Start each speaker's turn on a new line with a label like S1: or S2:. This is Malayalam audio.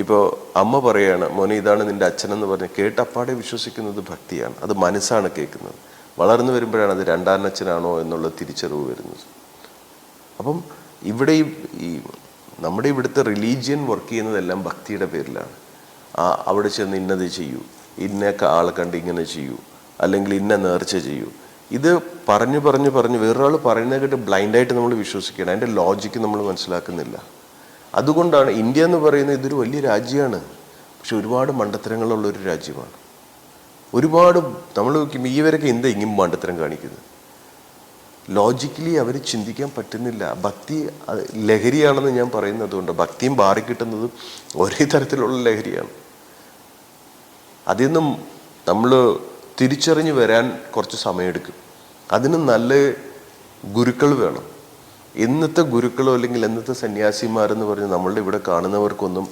S1: ഇപ്പോൾ അമ്മ പറയാണ് മോനെ ഇതാണ് നിൻ്റെ അച്ഛനെന്ന് പറഞ്ഞ് കേട്ടപ്പാടെ വിശ്വസിക്കുന്നത് ഭക്തിയാണ്. അത് മനസ്സാണ് കേൾക്കുന്നത്. വളർന്നു വരുമ്പോഴാണ് അത് രണ്ടാനച്ഛനാണോ എന്നുള്ള തിരിച്ചറിവ് വരുന്നത്. അപ്പം ഇവിടെ ഈ നമ്മുടെ ഇവിടുത്തെ റിലീജിയൻ വർക്ക് ചെയ്യുന്നതെല്ലാം ഭക്തിയുടെ പേരിലാണ്. അവിടെ ചെന്ന് ഇന്നത് ചെയ്യൂ, ഇന്ന ആളെ കണ്ട് ഇങ്ങനെ ചെയ്യൂ, അല്ലെങ്കിൽ ഇന്ന നേർച്ച ചെയ്യൂ. ഇത് പറഞ്ഞു പറഞ്ഞു പറഞ്ഞ് വേറൊരാൾ പറയുന്നത് കേട്ട് ബ്ലൈൻഡായിട്ട് നമ്മൾ വിശ്വസിക്കണം. അതിൻ്റെ ലോജിക്ക് നമ്മൾ മനസ്സിലാക്കുന്നില്ല. അതുകൊണ്ടാണ് ഇന്ത്യ എന്ന് പറയുന്നത് ഇതൊരു വലിയ രാജ്യമാണ്, പക്ഷെ ഒരുപാട് മണ്ടത്തരങ്ങളുള്ളൊരു രാജ്യമാണ്. ഒരുപാട് നമ്മൾ ഈവരൊക്കെ എന്താ ഇങ്ങനെ മണ്ടത്തരം കാണിക്കുന്നത്? ലോജിക്കലി അവർ ചിന്തിക്കാൻ പറ്റുന്നില്ല. ഭക്തി ലഹരിയാണെന്ന് ഞാൻ പറയുന്നതുകൊണ്ട് ഭക്തിയും ബാറി കിട്ടുന്നതും ഒരേ തരത്തിലുള്ള ലഹരിയാണ്. അതിൽ നിന്നും നമ്മൾ തിരിച്ചറിഞ്ഞ് വരാൻ കുറച്ച് സമയമെടുക്കും. അതിന് നല്ല ഗുരുക്കൾ വേണം. ഇന്നത്തെ ഗുരുക്കളോ അല്ലെങ്കിൽ ഇന്നത്തെ സന്യാസിമാരെന്ന് പറഞ്ഞ് നമ്മളുടെ ഇവിടെ കാണുന്നവർക്കൊന്നും